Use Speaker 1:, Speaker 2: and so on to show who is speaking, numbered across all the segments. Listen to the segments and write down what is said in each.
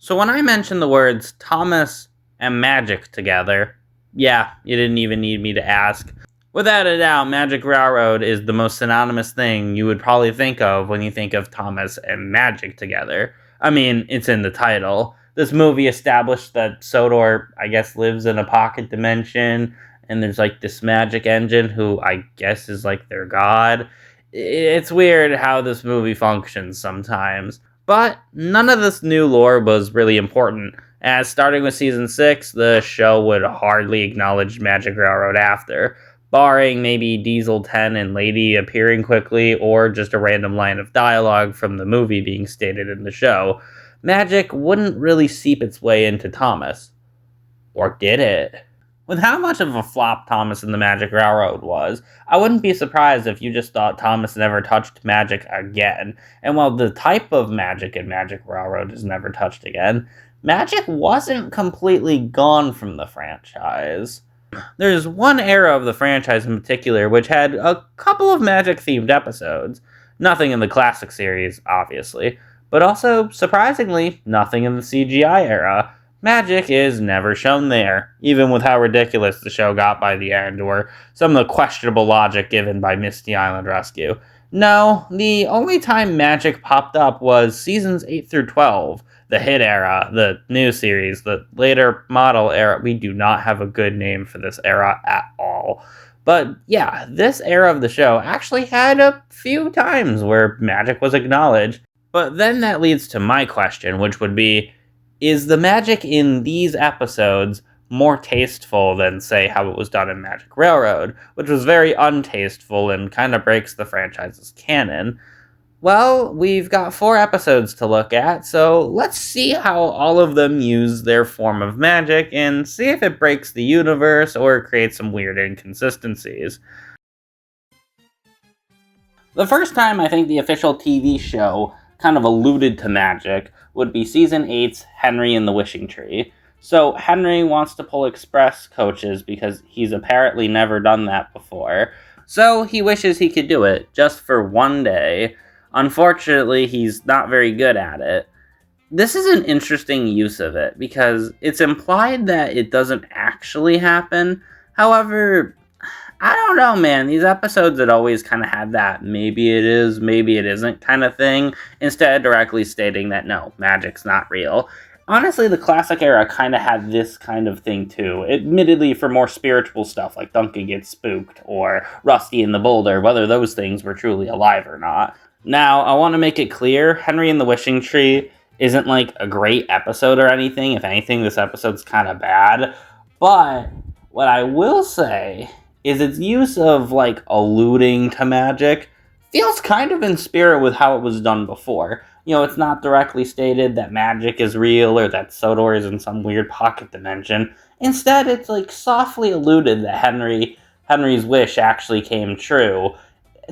Speaker 1: So when I mentioned the words Thomas and magic together, yeah, you didn't even need me to ask. Without a doubt, Magic Railroad is the most synonymous thing you would probably think of when you think of Thomas and magic together. I mean, it's in the title. This movie established that Sodor, I guess, lives in a pocket dimension, and there's like this magic engine who I guess is like their god. It's weird how this movie functions sometimes. But none of this new lore was really important, as starting with season 6, the show would hardly acknowledge Magic Railroad after, barring maybe Diesel 10 and Lady appearing quickly, or just a random line of dialogue from the movie being stated in the show. Magic wouldn't really seep its way into Thomas. Or did it? With how much of a flop Thomas and the Magic Railroad was, I wouldn't be surprised if you just thought Thomas never touched magic again. And while the type of magic in Magic Railroad is never touched again, magic wasn't completely gone from the franchise. There's one era of the franchise in particular which had a couple of magic-themed episodes. Nothing in the classic series, obviously, but also, surprisingly, nothing in the CGI era. Magic is never shown there, even with how ridiculous the show got by the end, or some of the questionable logic given by Misty Island Rescue. No, the only time magic popped up was seasons 8 through 12, the hit era, the new series, the later model era. We do not have a good name for this era at all. But yeah, this era of the show actually had a few times where magic was acknowledged. But then that leads to my question, which would be, is the magic in these episodes more tasteful than, say, how it was done in Magic Railroad, which was very untasteful and kind of breaks the franchise's canon? Well, we've got 4 episodes to look at, so let's see how all of them use their form of magic and see if it breaks the universe or creates some weird inconsistencies. The first time I think the official TV show kind of alluded to magic would be season 8's Henry and the Wishing Tree. So Henry wants to pull express coaches because he's apparently never done that before. So he wishes he could do it, just for one day. Unfortunately, he's not very good at it. This is an interesting use of it, because it's implied that it doesn't actually happen. However, I don't know, man. These episodes that always kind of have that maybe it is, maybe it isn't kind of thing, instead of directly stating that no, magic's not real. Honestly, the classic era kind of had this kind of thing too. Admittedly, for more spiritual stuff like Duncan Gets Spooked or Rusty and the Boulder, whether those things were truly alive or not. Now, I want to make it clear, Henry and the Wishing Tree isn't like a great episode or anything. If anything, this episode's kind of bad. But what I will say is its use of, like, alluding to magic feels kind of in spirit with how it was done before. You know, it's not directly stated that magic is real or that Sodor is in some weird pocket dimension. Instead, it's, like, softly alluded that Henry's wish actually came true.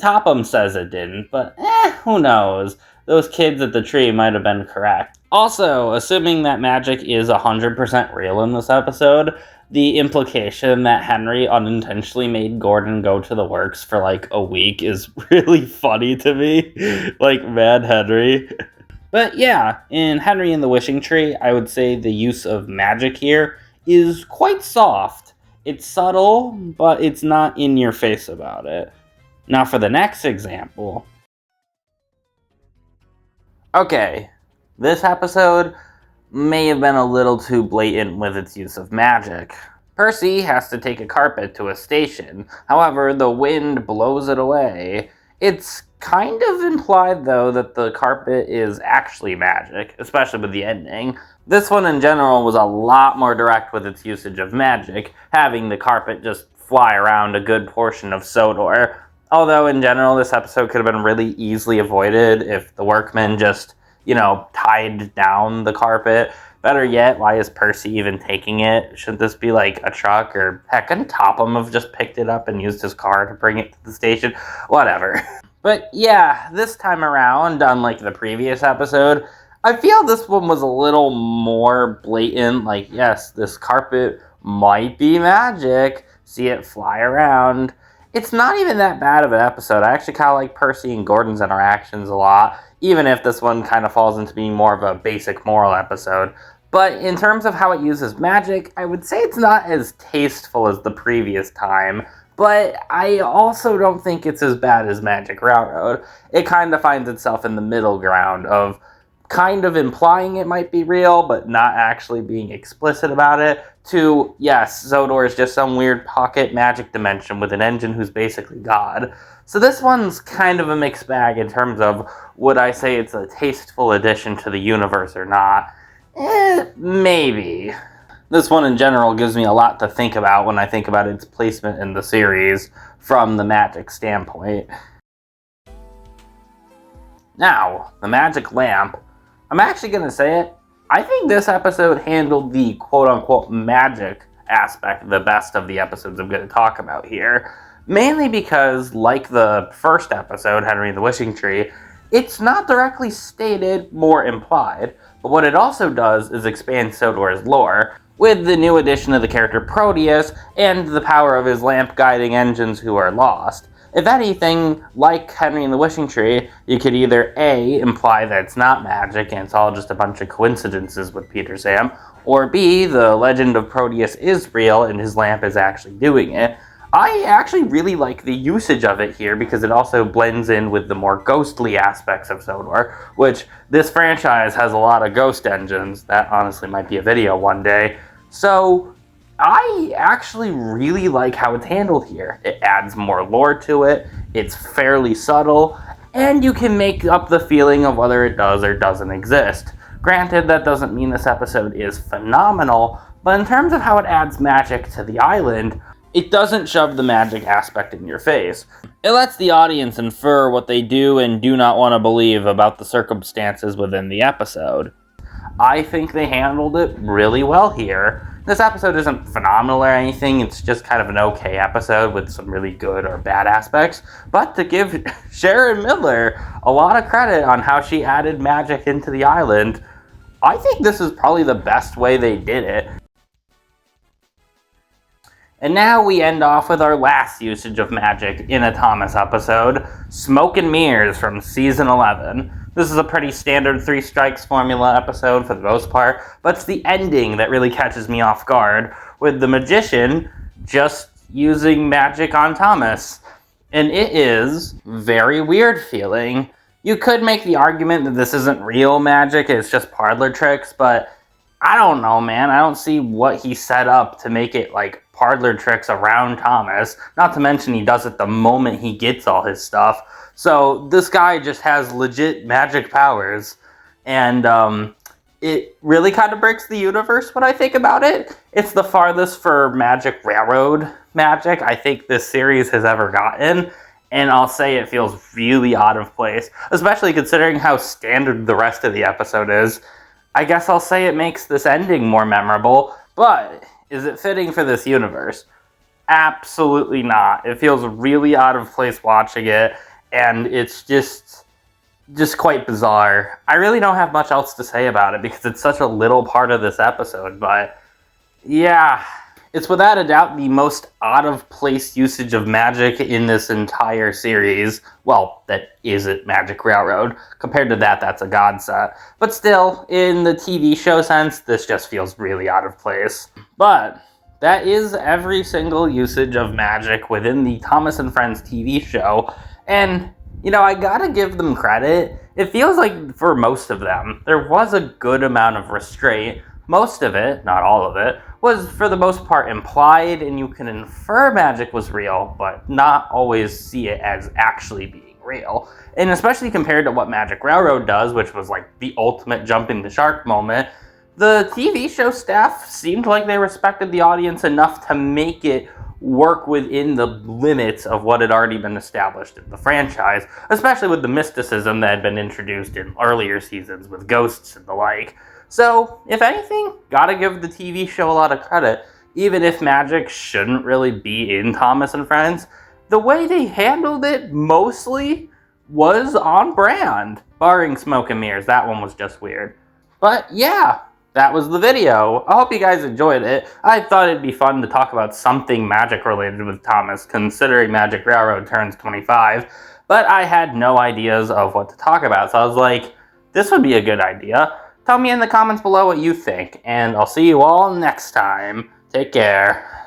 Speaker 1: Topham says it didn't, but who knows? Those kids at the tree might have been correct. Also, assuming that magic is 100% real in this episode, the implication that Henry unintentionally made Gordon go to the works for like a week is really funny to me. Like, Mad Henry. But yeah, in Henry and the Wishing Tree, I would say the use of magic here is quite soft. It's subtle, but it's not in your face about it. Now for the next example. Okay, this episode may have been a little too blatant with its use of magic. Percy has to take a carpet to a station, however, the wind blows it away. It's kind of implied, though, that the carpet is actually magic, especially with the ending. This one in general was a lot more direct with its usage of magic, having the carpet just fly around a good portion of Sodor. Although, in general, this episode could have been really easily avoided if the workmen just, tied down the carpet. Better yet, why is Percy even taking it? Shouldn't this be like a truck? Or heck, couldn't Topham have just picked it up and used his car to bring it to the station? Whatever. But yeah, this time around, unlike the previous episode, I feel this one was a little more blatant. Like, yes, this carpet might be magic. See it fly around. It's not even that bad of an episode. I actually kind of like Percy and Gordon's interactions a lot. even if this one kind of falls into being more of a basic moral episode. But in terms of how it uses magic, I would say it's not as tasteful as the previous time, but I also don't think it's as bad as Magic Railroad. It kind of finds itself in the middle ground of kind of implying it might be real, but not actually being explicit about it, to, yes, Zodor is just some weird pocket magic dimension with an engine who's basically God. So this one's kind of a mixed bag in terms of, would I say it's a tasteful addition to the universe or not? Maybe. This one in general gives me a lot to think about when I think about its placement in the series from the magic standpoint. Now, the magic lamp. I'm actually going to say it. I think this episode handled the quote-unquote magic aspect the best of the episodes I'm going to talk about here. Mainly because, like the first episode, Henry and the Wishing Tree, it's not directly stated, more implied. But what it also does is expand Sodor's lore, with the new addition of the character Proteus and the power of his lamp guiding engines who are lost. If anything, like Henry and the Wishing Tree, you could either A, imply that it's not magic and it's all just a bunch of coincidences with Peter Sam, or B, the legend of Proteus is real and his lamp is actually doing it. I actually really like the usage of it here because it also blends in with the more ghostly aspects of Sodor, which this franchise has a lot of ghost engines. That honestly might be a video one day. So I actually really like how it's handled here. It adds more lore to it, it's fairly subtle, and you can make up the feeling of whether it does or doesn't exist. Granted, that doesn't mean this episode is phenomenal, but in terms of how it adds magic to the island, it doesn't shove the magic aspect in your face. It lets the audience infer what they do and do not want to believe about the circumstances within the episode. I think they handled it really well here. This episode isn't phenomenal or anything, it's just kind of an okay episode with some really good or bad aspects, but to give Sharon Miller a lot of credit on how she added magic into the island, I think this is probably the best way they did it. And now we end off with our last usage of magic in a Thomas episode, Smoke and Mirrors from Season 11. This is a pretty standard Three Strikes formula episode for the most part, but it's the ending that really catches me off guard, with the magician just using magic on Thomas. And it is very weird feeling. You could make the argument that this isn't real magic, it's just parlor tricks, but I don't know, man. I don't see what he set up to make it like parlor tricks around Thomas. Not to mention he does it the moment he gets all his stuff. So this guy just has legit magic powers. And it really kind of breaks the universe when I think about it. It's the farthest for Magic Railroad magic I think this series has ever gotten. And I'll say it feels really out of place, especially considering how standard the rest of the episode is. I guess I'll say it makes this ending more memorable, but is it fitting for this universe? Absolutely not. It feels really out of place watching it, and it's just quite bizarre. I really don't have much else to say about it because it's such a little part of this episode, but yeah. It's without a doubt the most out-of-place usage of magic in this entire series. Well, that isn't Magic Railroad. Compared to that, that's a godsend. But still, in the TV show sense, this just feels really out of place. But that is every single usage of magic within the Thomas and Friends TV show. And, you know, I gotta give them credit. It feels like for most of them, there was a good amount of restraint. Most of it, not all of it, was for the most part implied, and you can infer magic was real, but not always see it as actually being real. And especially compared to what Magic Railroad does, which was like the ultimate jumping the shark moment, the TV show staff seemed like they respected the audience enough to make it work within the limits of what had already been established in the franchise, especially with the mysticism that had been introduced in earlier seasons with ghosts and the like. So, if anything, gotta give the TV show a lot of credit. Even if magic shouldn't really be in Thomas and Friends, the way they handled it mostly was on brand. Barring Smoke and Mirrors, that one was just weird. But yeah, that was the video. I hope you guys enjoyed it. I thought it'd be fun to talk about something magic related with Thomas, considering Magic Railroad turns 25. but I had no ideas of what to talk about. So I was like, this would be a good idea. Tell me in the comments below what you think, and I'll see you all next time. Take care.